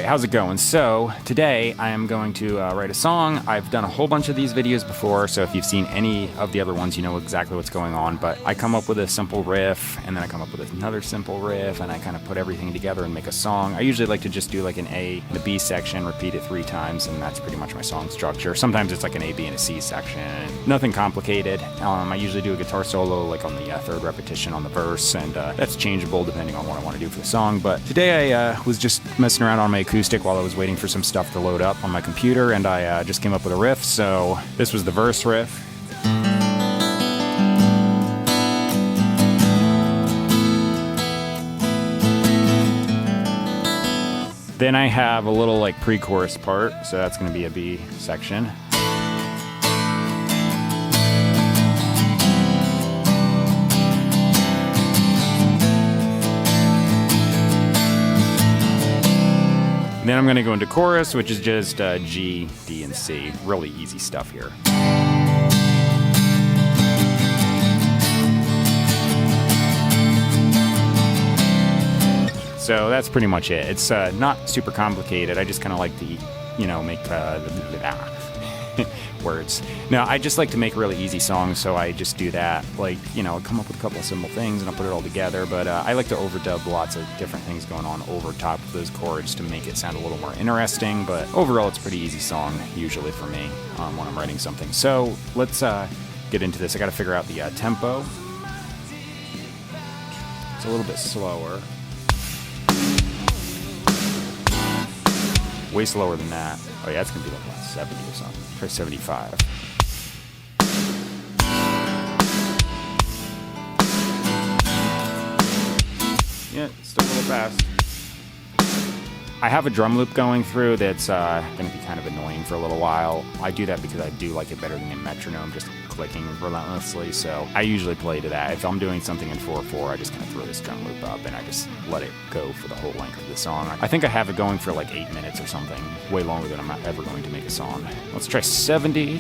how's it going? So today I am going to write a song. I've done a whole bunch of these videos before, so if you've seen any of the other ones, you know exactly what's going on, but I come up with a simple riff, and then I come up with another simple riff, and I kind of put everything together and make a song. I usually like to just do like an A and a B section, repeat it 3 times, and that's pretty much my song structure. Sometimes it's like an A, B, and a C section. Nothing complicated. I usually do a guitar solo like on the 3rd repetition on the verse, and that's changeable depending on what I want to do for the song. But today I was just messing around on my acoustic while I was waiting for some stuff to load up on my computer, and I just came up with a riff. So this was the verse riff. Then I have a little like pre-chorus part, so that's going to be a B section. Then I'm going to go into chorus, which is just G, D, and C. Really easy stuff here. So that's pretty much it. It's not super complicated. I just kind of like to, make words. No, I just like to make really easy songs, so I just do that. Like, come up with a couple of simple things and I'll put it all together, but I like to overdub lots of different things going on over top of those chords to make it sound a little more interesting, but overall it's a pretty easy song, usually for me, when I'm writing something. So let's get into this. I gotta figure out the tempo. It's a little bit slower. Way slower than that. Oh yeah, it's gonna be like 70 or something. Try 75. Yeah, still a little fast. I have a drum loop going through that's gonna be kind of annoying for a little while. I do that because I do like it better than a metronome, just clicking relentlessly, so I usually play to that. If I'm doing something in 4/4, I just kind of throw this drum loop up and I just let it go for the whole length of the song. I think I have it going for like 8 minutes or something, way longer than I'm ever going to make a song. Let's try 70.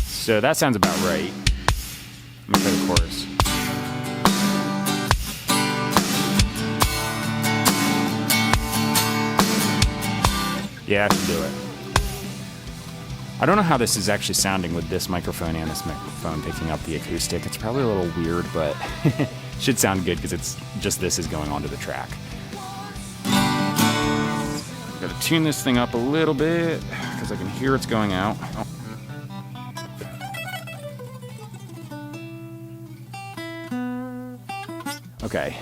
So that sounds about right. I'm gonna try the chorus. Yeah, I should do it. I don't know how this is actually sounding with this microphone and this microphone picking up the acoustic. It's probably a little weird, but it should sound good because it's just this is going onto the track. Gotta tune this thing up a little bit because I can hear it's going out. Okay.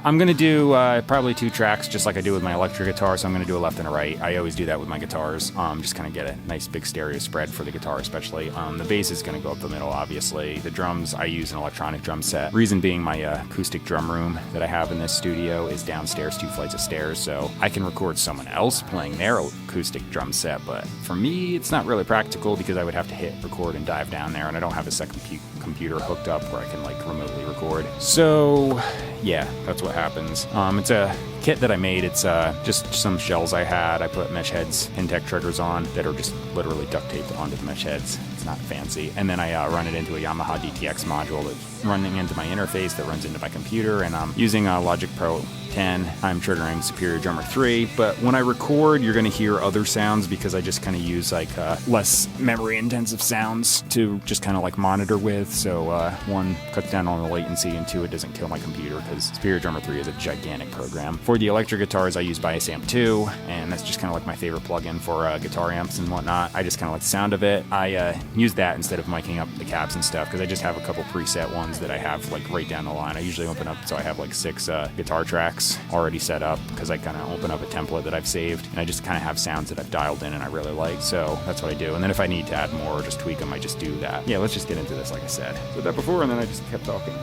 I'm gonna do probably 2 tracks just like I do with my electric guitar, so I'm gonna do a left and a right. I always do that with my guitars, just kind of get a nice big stereo spread for the guitar especially. The bass is gonna go up the middle, obviously. The drums, I use an electronic drum set. Reason being my acoustic drum room that I have in this studio is downstairs 2 flights of stairs, so I can record someone else playing their acoustic drum set, but for me it's not really practical because I would have to hit record and dive down there, and I don't have a second computer hooked up where I can like remotely record. So yeah, that's what happens. It's a kit that I made. It's just some shells I had. I put mesh heads, Intech triggers on that are just literally duct taped onto the mesh heads. It's not fancy. And then I run it into a Yamaha DTX module that's running into my interface that runs into my computer, and I'm using Logic Pro 10. I'm triggering Superior Drummer 3, but when I record, you're gonna hear other sounds because I just kind of use like less memory intensive sounds to just kind of like monitor with. So 1, cuts down on the latency, and 2, it doesn't kill my computer because Superior Drummer 3 is a gigantic program. For the electric guitars, I use Bias Amp 2, and that's just kind of like my favorite plugin for guitar amps and whatnot. I just kind of like the sound of it. I use that instead of miking up the cabs and stuff because I just have a couple preset ones that I have like right down the line. I usually open up, so I have like 6 guitar tracks already set up because I kind of open up a template that I've saved, and I just kind of have sounds that I've dialed in and I really like, so that's what I do. And then if I need to add more or just tweak them, I just do that. Yeah, let's just get into this like I said. I did that before and then I just kept talking.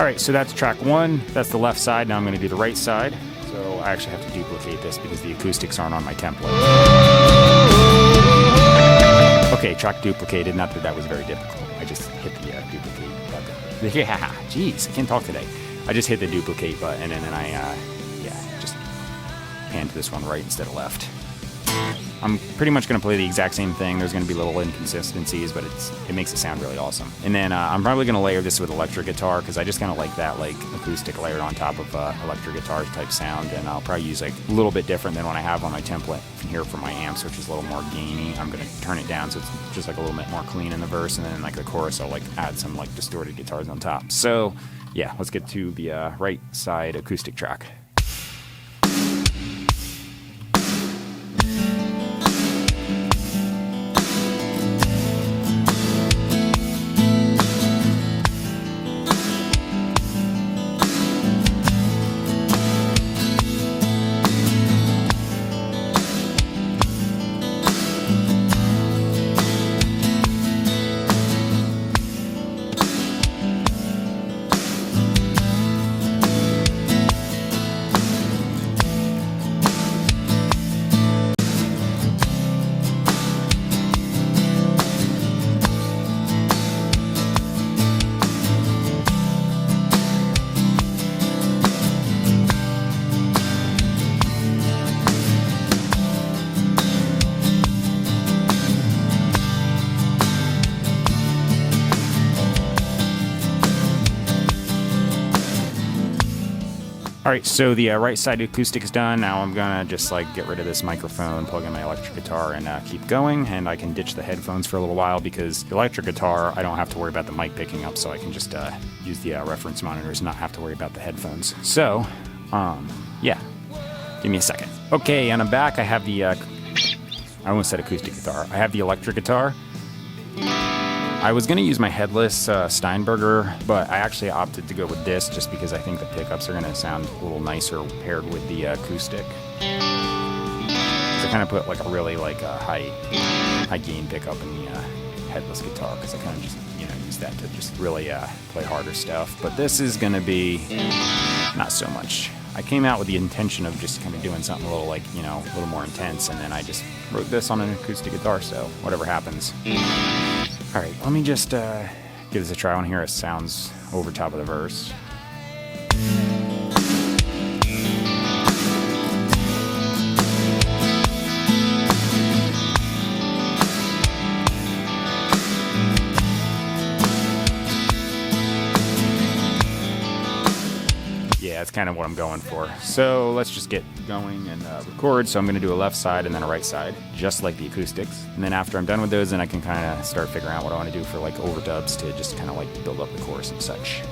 All right, so that's track 1. That's the left side. Now I'm going to do the right side. So I actually have to duplicate this because the acoustics aren't on my template. Okay, track duplicated. Not that that was very difficult. I just hit the duplicate button. Yeah, jeez, I can't talk today. I just hit the duplicate button and then I, just pan to this one right instead of left. I'm pretty much going to play the exact same thing. There's going to be little inconsistencies, but it makes it sound really awesome. And then I'm probably going to layer this with electric guitar because I just kind of like that acoustic layered on top of electric guitar type sound. And I'll probably use like a little bit different than what I have on my template here for my amps, which is a little more gainy. I'm going to turn it down so it's just like a little bit more clean in the verse, and then like the chorus I'll like add some like distorted guitars on top. So yeah, let's get to the right side acoustic track. Alright, so the right side acoustic is done. Now I'm gonna just like get rid of this microphone, plug in my electric guitar, and keep going. And I can ditch the headphones for a little while because the electric guitar, I don't have to worry about the mic picking up, so I can just use the reference monitors and not have to worry about the headphones. So, yeah, give me a second. Okay, and I'm back. I have the, I almost said acoustic guitar. I have the electric guitar. I was going to use my headless Steinberger, but I actually opted to go with this just because I think the pickups are going to sound a little nicer paired with the acoustic. So I kind of put like a really like high gain pickup in the headless guitar because I kind of just use that to just really play harder stuff. But this is going to be not so much. I came out with the intention of just kind of doing something a little like a little more intense, and then I just wrote this on an acoustic guitar. So whatever happens. All right, let me just give this a try. I want to hear it sounds over top of the verse. Yeah, that's kind of what I'm going for. So let's just get going and record. So I'm going to do a left side and then a right side, just like the acoustics. And then after I'm done with those, then I can kind of start figuring out what I want to do for like overdubs to just kind of like build up the chorus and such.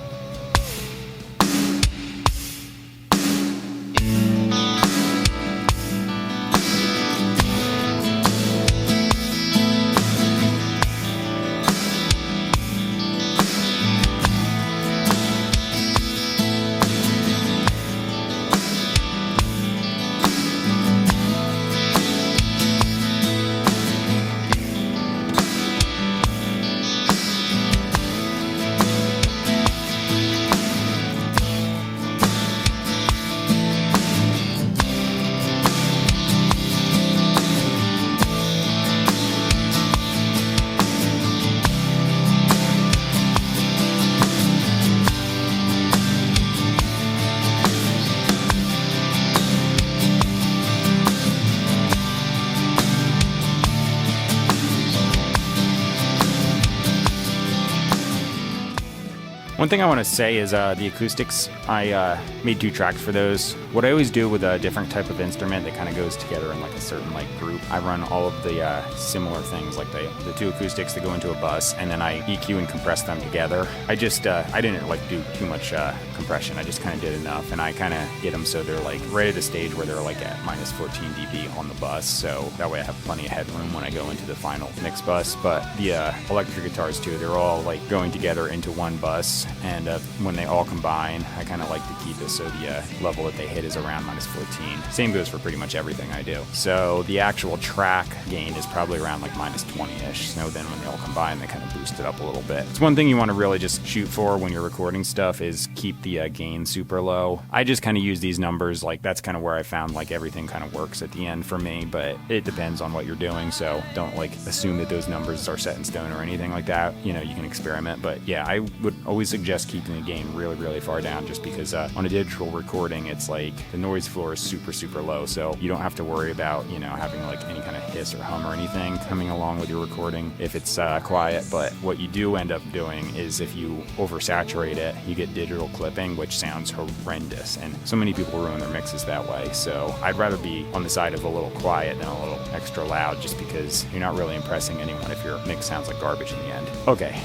One thing I want to say is the acoustics, I made 2 tracks for those. What I always do with a different type of instrument that kind of goes together in like a certain like group, I run all of the similar things, like the 2 acoustics that go into a bus, and then I EQ and compress them together. I just, I didn't like do too much compression, I just kind of did enough, and I kind of get them so they're like right at a stage where they're like at minus 14 dB on the bus, so that way I have plenty of headroom when I go into the final mix bus. But the electric guitars too, they're all like going together into one bus, and when they all combine, I kind of like to keep it so the level that they hit is around -14. Same goes for pretty much everything I do. So the actual track gain is probably around like -20-ish. So then when they all combine, they kind of boost it up a little bit. It's one thing you want to really just shoot for when you're recording stuff is keep the gain super low. I just kind of use these numbers, like that's kind of where I found like everything kind of works at the end for me, but it depends on what you're doing, so don't like assume that those numbers are set in stone or anything like that. You know, you can experiment, but yeah, I would always suggest keeping the gain really, really far down, just because on a digital recording, it's like the noise floor is super, super low, so you don't have to worry about, you know, having like any kind of hiss or hum or anything coming along with your recording if it's quiet. But what you do end up doing is if you oversaturate it, you get digital clipping, which sounds horrendous, and so many people ruin their mixes that way. So I'd rather be on the side of a little quiet than a little extra loud, just because you're not really impressing anyone if your mix sounds like garbage in the end. Okay,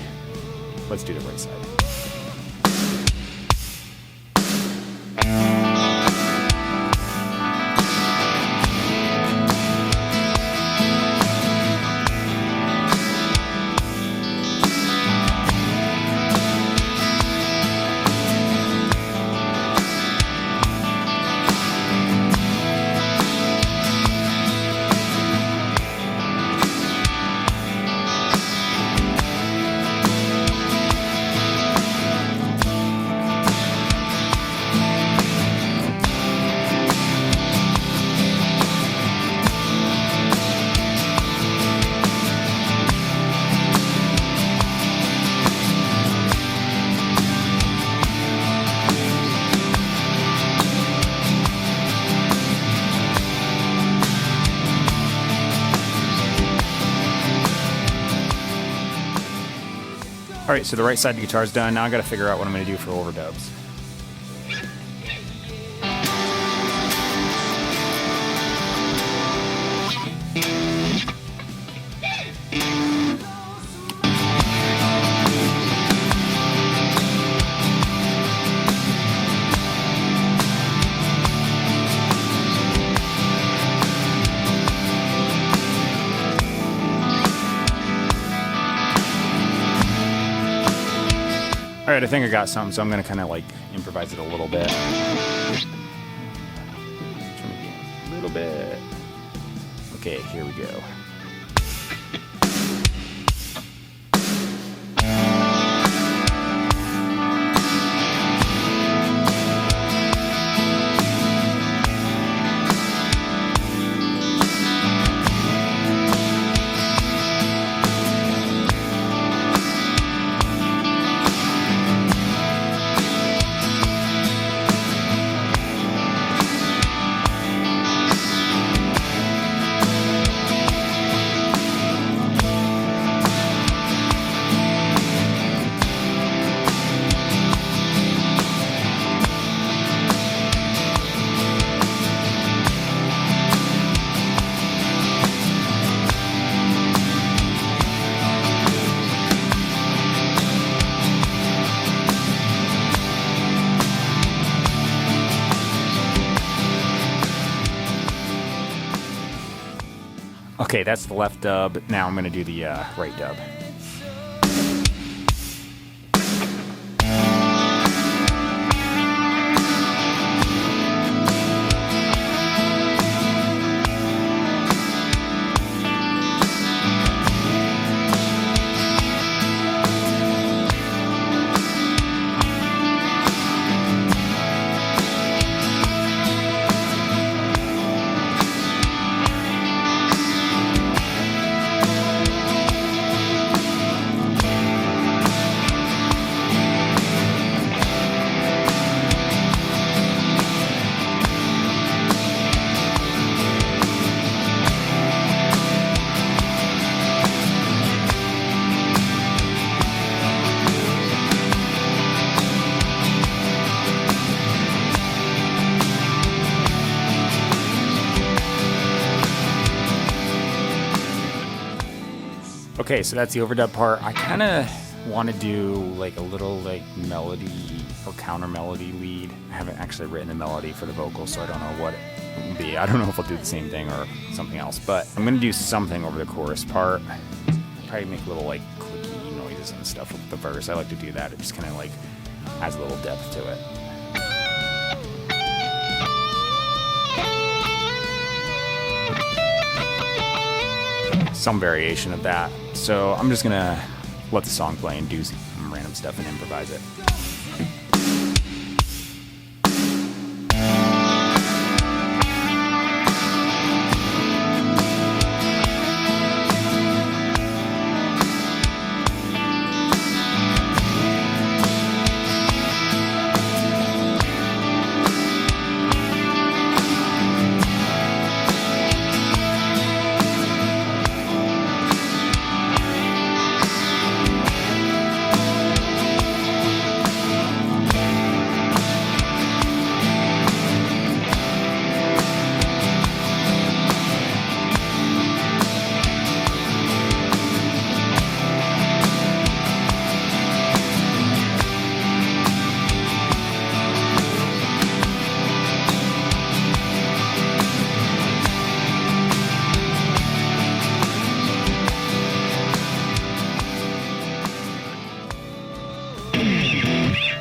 let's do the right side. Alright, so the right side of the guitar's done. Now I gotta figure out what I'm gonna do for overdubs. Alright, I think I got something, so I'm going to kind of like improvise it a little bit. A little bit. Okay, here we go. Okay, that's the left dub. Now I'm going to do the right dub. Okay, so that's the overdub part. I kind of want to do like a little like melody or counter melody lead. I haven't actually written the melody for the vocals, so I don't know what it will be. I don't know if I'll do the same thing or something else, but I'm going to do something over the chorus part. Probably make little like clicky noises voices and stuff with the verse. I like to do that. It just kind of like adds a little depth to it. Some variation of that. So I'm just gonna let the song play and do some random stuff and improvise it.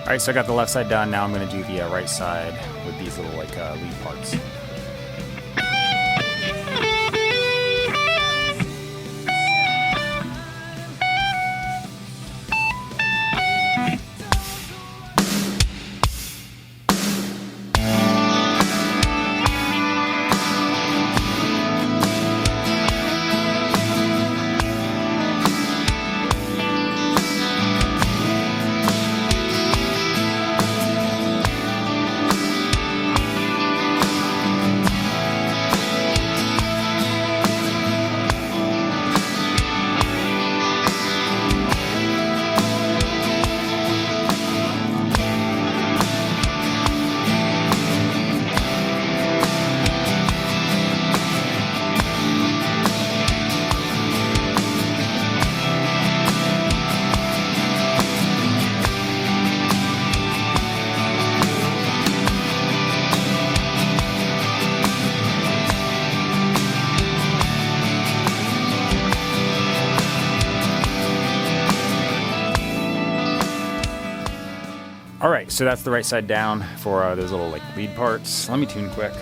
Alright, so I got the left side done. Now I'm going to do the right side with these little like lead parts. Alright, so that's the right side down for those little like lead parts. Let me tune quick.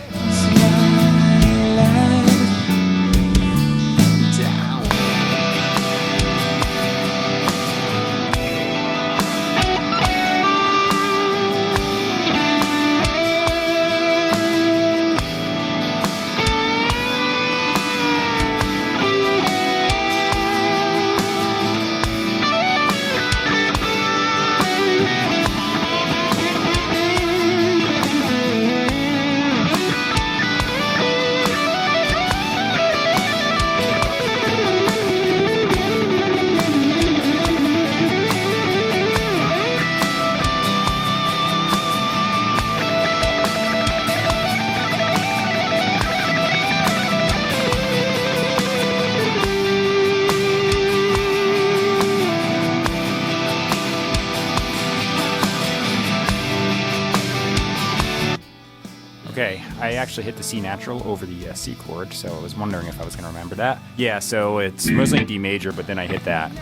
Okay, I actually hit the C natural over the C chord, so I was wondering if I was going to remember that. Yeah, so it's mostly in D major, but then I hit that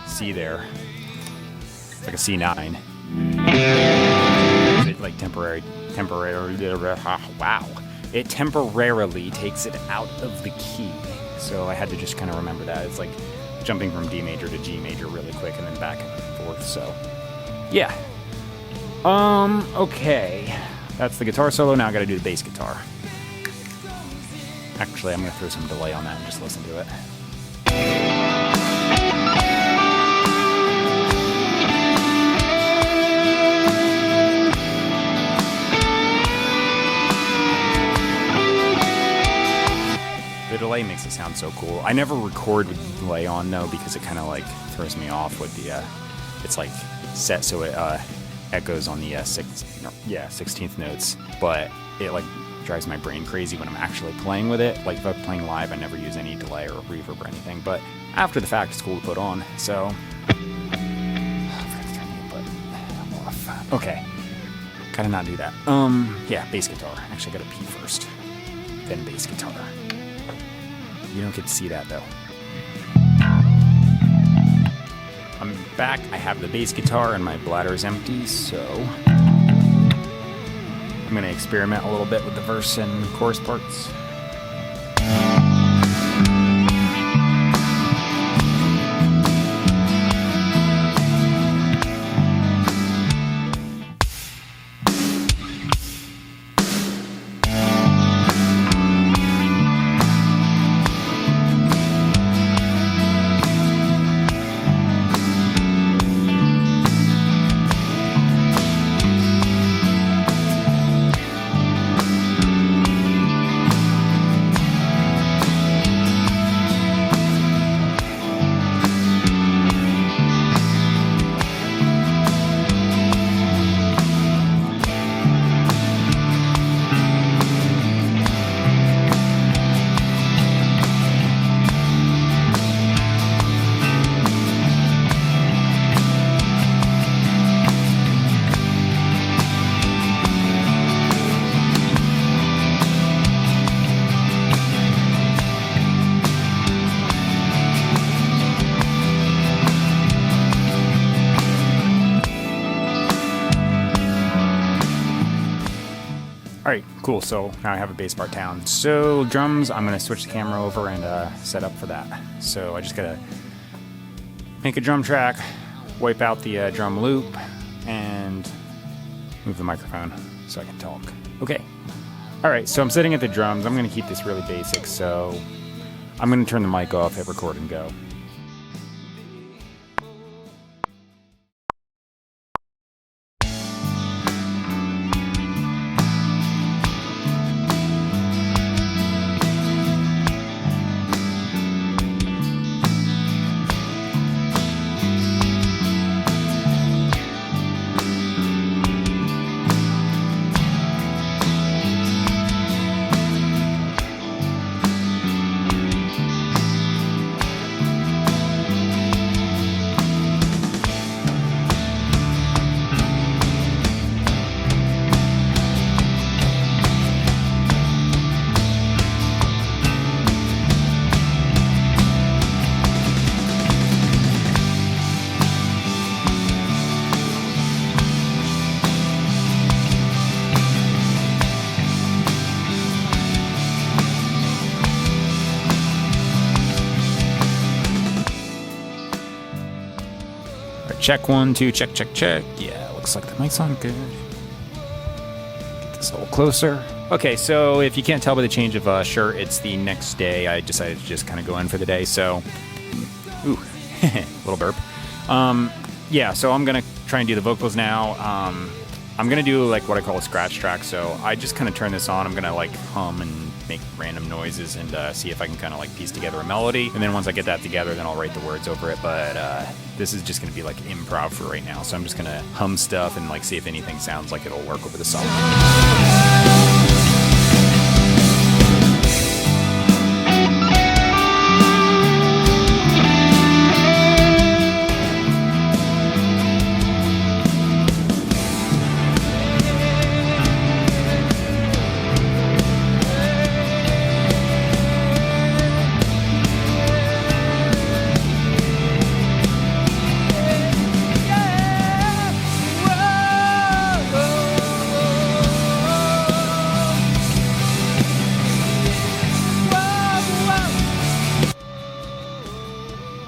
C there. It's like a C9. It like temporarily, wow. It temporarily takes it out of the key. So I had to just kind of remember that. It's like jumping from D major to G major really quick and then back and forth, so yeah. Okay. That's the guitar solo. Now I gotta do the bass guitar. Actually, I'm gonna throw some delay on that and just listen to it. The delay makes it sound so cool. I never record with the delay on though because it kind of like throws me off with the, it's like set so it echoes on the 16th notes, but it like drives my brain crazy when I'm actually playing with it. Like if I'm playing live, I never use any delay or reverb or anything, but after the fact, it's cool to put on. So, I forgot to turn the input off. Okay, gotta not do that. Yeah, bass guitar. Actually, I gotta pee first, then bass guitar. You don't get to see that though. back. I have the bass guitar and my bladder is empty, so I'm going to experiment a little bit with the verse and chorus parts. Alright, cool, so now I have a bass part down. So drums, I'm going to switch the camera over and set up for that. So I just got to make a drum track, wipe out the drum loop, and move the microphone so I can talk. Okay, alright, so I'm sitting at the drums. I'm going to keep this really basic, so I'm going to turn the mic off, hit record, and go. Check 1, 2, check, check, check. Yeah, looks like the mic's on good. Get this a little closer. Okay, so if you can't tell by the change of shirt, it's the next day. I decided to just kind of go in for the day, so... Ooh, little burp. Yeah, so I'm going to try and do the vocals now. I'm going to do like what I call a scratch track, so I just kind of turn this on. I'm going to like hum and make random noises and see if I can kind of like piece together a melody. And then once I get that together, then I'll write the words over it. But this is just going to be like improv for right now. So I'm just going to hum stuff and like see if anything sounds like it'll work over the song.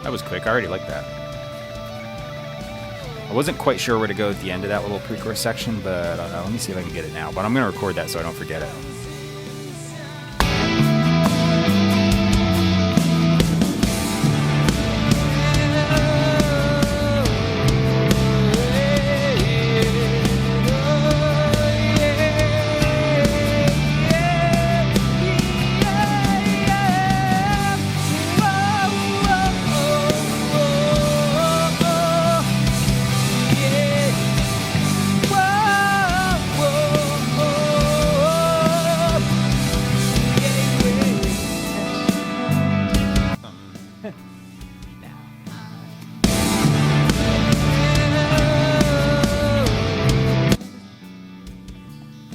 That was quick. I already like that. I wasn't quite sure where to go at the end of that little pre-chorus section, but let me see if I can get it now. But I'm going to record that so I don't forget it.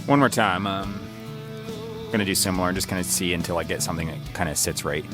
One more time. I'm going to do similar and just kind of see until I get something that kind of sits right.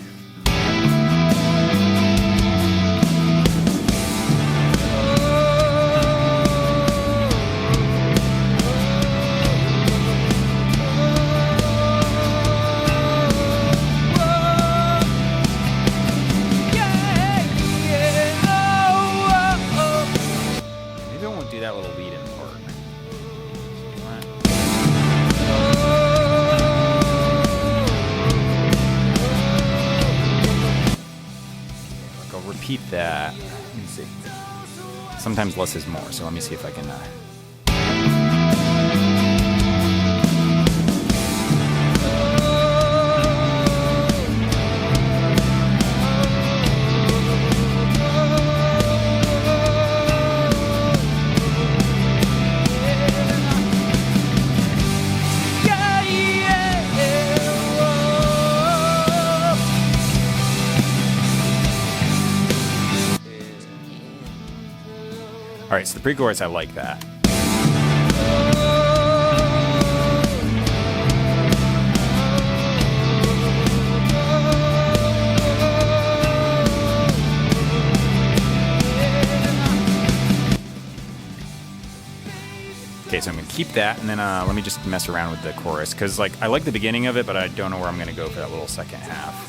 sometimes less is more. So let me see if I can. All right, so the pre-chorus, I like that. Okay, so I'm gonna keep that, and then let me just mess around with the chorus, because like I like the beginning of it, but I don't know where I'm gonna go for that little second half.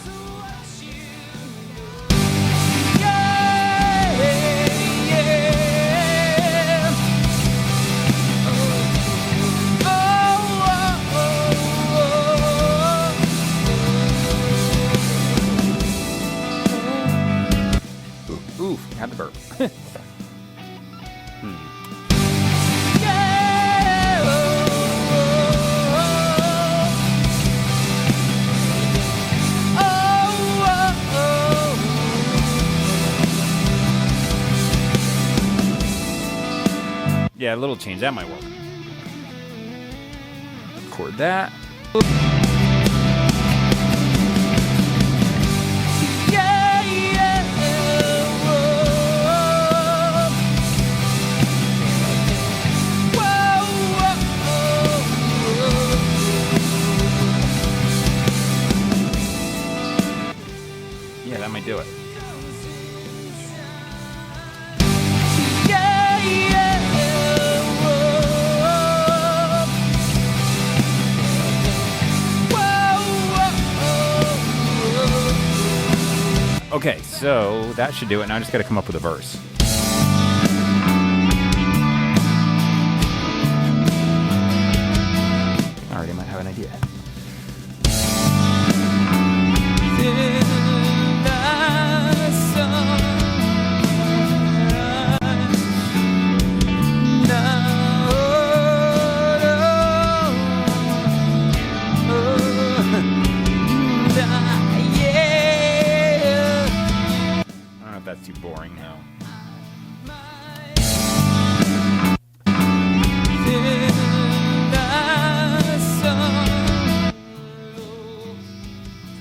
Ooh, had the burp. Yeah, a little change, that might work. Record that. Yeah, that might do it. Okay, so that should do it. Now I just got to come up with a verse. I already might have an idea. That's too boring now.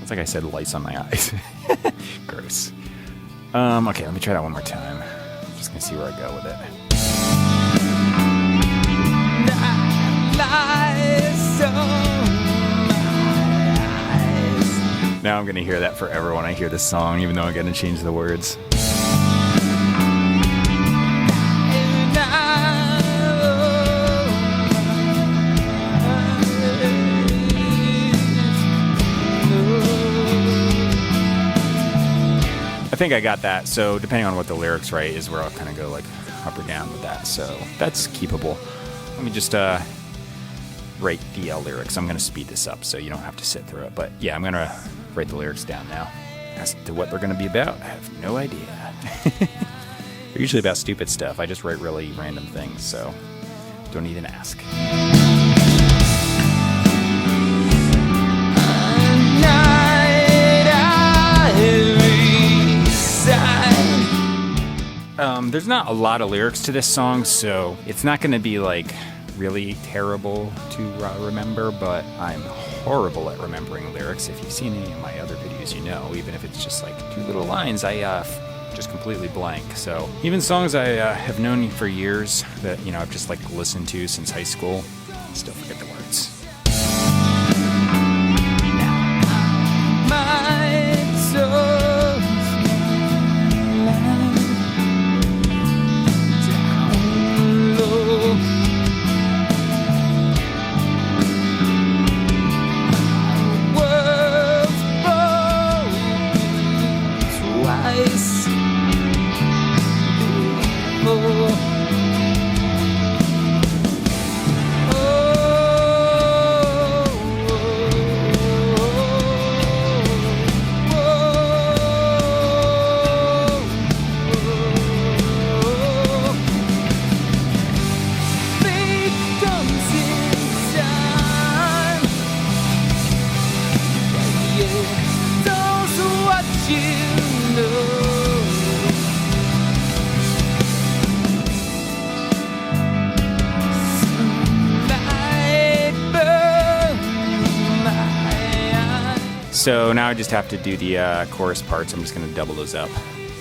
It's like I said lice on my eyes. Gross. Okay, let me try that one more time. I'm just gonna see where I go with it. Now I'm gonna hear that forever when I hear this song, even though I'm gonna change the words. I think I got that, so depending on what the lyrics write is where I'll kind of go like up or down with that, so that's keepable. Let me just write the lyrics. I'm going to speed this up so you don't have to sit through it, but yeah, I'm going to write the lyrics down now. As to what they're going to be about, I have no idea. They're usually about stupid stuff. I just write really random things, so don't even ask. There's not a lot of lyrics to this song, so it's not going to be like really terrible to remember, but I'm horrible at remembering lyrics. If you've seen any of my other videos, you know, even if it's just like 2 little lines, I just completely blank. So even songs I have known for years that, you know, I've just like listened to since high school, I still forget the words. so now I just have to do the chorus parts. I'm just going to double those up.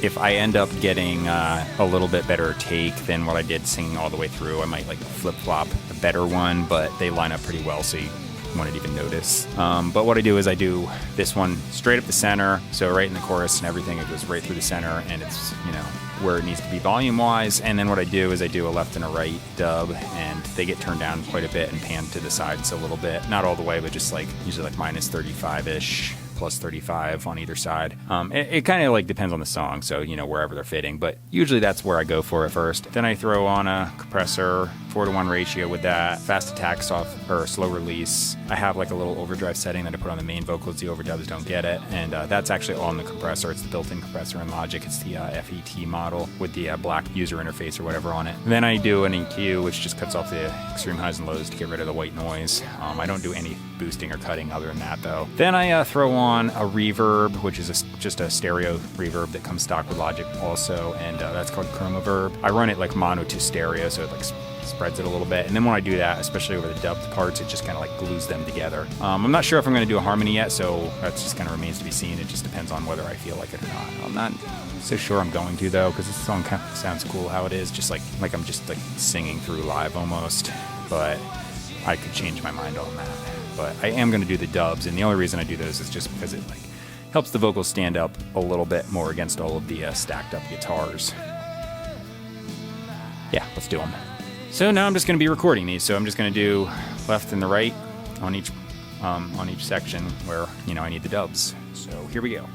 If I end up getting a little bit better take than what I did singing all the way through, I might like flip-flop a better one, but they line up pretty well, so you wouldn't even notice. But what I do is I do this one straight up the center, so right in the chorus and everything, it goes right through the center, and it's, you know, where it needs to be volume-wise. And then what I do is I do a left and a right dub, and they get turned down quite a bit and panned to the sides a little bit. Not all the way, but just like usually like minus 35-ish. Plus 35 on either side. It kind of like depends on the song, so you know, wherever they're fitting, but usually that's where I go for it first. Then I throw on a compressor, 4:1 ratio with that, fast attack, soft or slow release. I have like a little overdrive setting that I put on the main vocals. The overdubs don't get it, and that's actually on the compressor. It's the built-in compressor in Logic. It's the FET model with the black user interface or whatever on it. And then I do an EQ, which just cuts off the extreme highs and lows to get rid of the white noise. I don't do any boosting or cutting other than that though. Then I throw on a reverb, which is just a stereo reverb that comes stock with Logic also, and that's called Chroma Verb. I run it like mono to stereo, so it like spreads it a little bit, and then when I do that, especially over the dubbed parts, it just kind of like glues them together. I'm not sure if I'm going to do a harmony yet, so that just kind of remains to be seen. It just depends on whether I feel like it or not. I'm not so sure I'm going to though, because this song kind of sounds cool how it is, just like I'm just like singing through live almost, but I could change my mind on that. But I am going to do the dubs, and the only reason I do those is just because it like helps the vocals stand up a little bit more against all of the stacked up guitars. Yeah, let's do them. So now I'm just going to be recording these. So I'm just going to do left and the right on each section where, you know, I need the dubs. So here we go.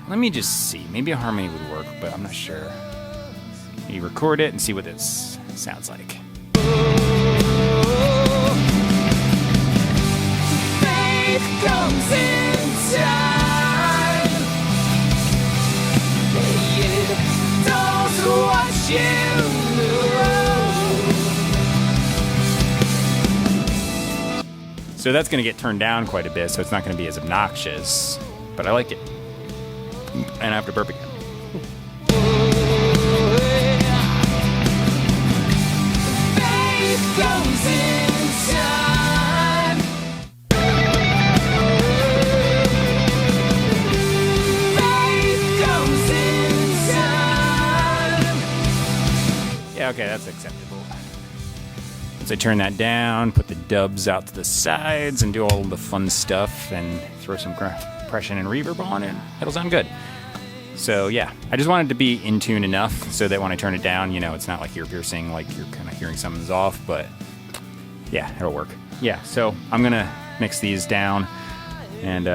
Let me just see. Maybe a harmony would work, but I'm not sure. You record it and see what this sounds like. Faith comes in time. Those who watch you know. So that's going to get turned down quite a bit, so it's not going to be as obnoxious. But I like it. And I have to burp again. Yeah, okay, that's acceptable. So I turn that down, put the dubs out to the sides, and do all the fun stuff, and throw some compression and reverb on it. It'll sound good. So yeah, I just wanted to be in tune enough so that when I turn it down, you know, it's not like ear piercing, like you're kind of hearing something's off, but yeah, it'll work. Yeah, so I'm gonna mix these down, and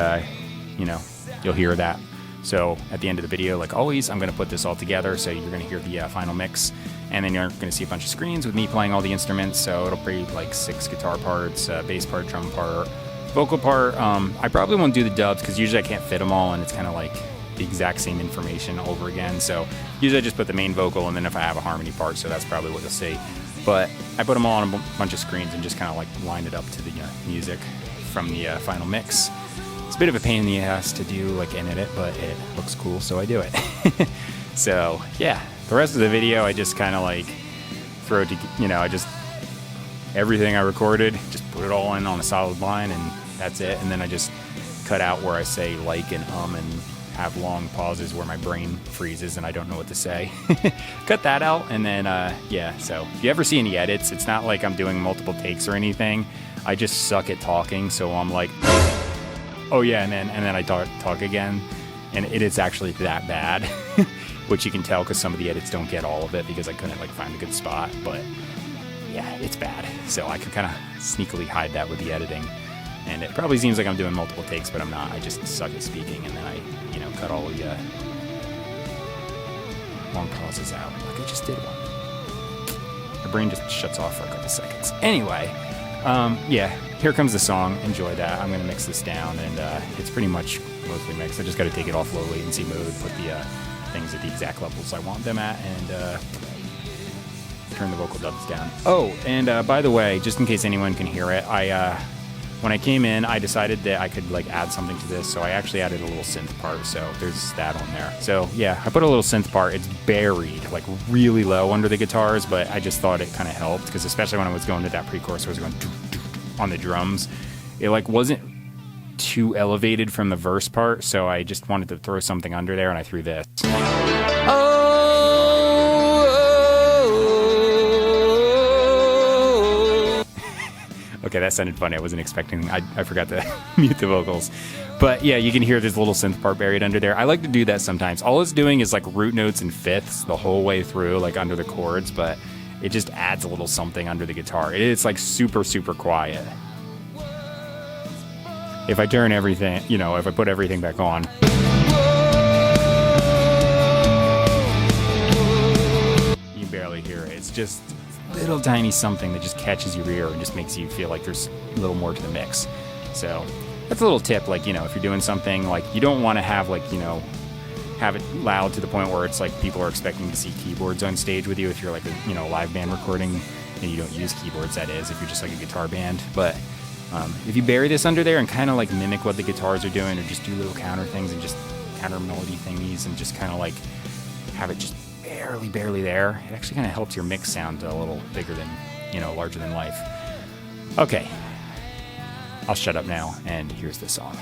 you know, you'll hear that. So at the end of the video, like always, I'm gonna put this all together, so you're gonna hear the final mix, and then you're gonna see a bunch of screens with me playing all the instruments. So it'll be like 6 guitar parts, bass part, drum part, vocal part. I probably won't do the dubs because usually I can't fit them all, and it's kind of like the exact same information over again. So usually I just put the main vocal, and then if I have a harmony part, so that's probably what you'll see. But I put them all on a bunch of screens and just kind of like line it up to the music from the final mix. It's a bit of a pain in the ass to do, like edit it, but it looks cool, so I do it. So yeah, the rest of the video I just kind of like throw it to, you know, I just, everything I recorded, just put it all in on a solid line, and that's it. And then I just cut out where I say like and and have long pauses where my brain freezes and I don't know what to say. Cut that out, and then yeah, so if you ever see any edits, it's not like I'm doing multiple takes or anything. I just suck at talking, so I'm like, oh yeah, and then I talk again, and it is actually that bad. Which you can tell because some of the edits don't get all of it because I couldn't like find a good spot, but yeah, it's bad. So I can kind of sneakily hide that with the editing, and it probably seems like I'm doing multiple takes, but I'm not. I just suck at speaking, and then I, you know, cut all the long pauses out like I just did one. My brain just shuts off for a couple seconds. Anyway, yeah, here comes the song. Enjoy that. I'm gonna mix this down, and it's pretty much mostly mixed. I just got to take it off low latency mode, put the things at the exact levels I want them at, and turn the vocal dubs down. Oh, and by the way, just in case anyone can hear it, when I came in, I decided that I could like add something to this, so I actually added a little synth part, so there's that on there. So yeah, I put a little synth part. It's buried like really low under the guitars, but I just thought it kind of helped, because especially when I was going to that pre-chorus, I was going on the drums, it like wasn't too elevated from the verse part, so I just wanted to throw something under there, and I threw this. Okay, that sounded funny. I wasn't expecting. I forgot to mute the vocals. But yeah, you can hear this little synth part buried under there. I like to do that sometimes. All it's doing is like root notes and fifths the whole way through, like under the chords, but it just adds a little something under the guitar. It's like super, super quiet. If I turn everything, you know, if I put everything back on, you barely hear it. It's just little tiny something that just catches your ear and just makes you feel like there's a little more to the mix. So that's a little tip, like, you know, if you're doing something, like, you don't want to have, like, you know, have it loud to the point where it's like people are expecting to see keyboards on stage with you if you're like a, you know, live band recording and you don't use keyboards, that is, if you're just like a guitar band. But if you bury this under there and kind of like mimic what the guitars are doing, or just do little counter things and just counter melody thingies and just kind of like have it just barely there, it actually kind of helps your mix sound a little bigger than, you know, larger than life. Okay, I'll shut up now, and here's the song.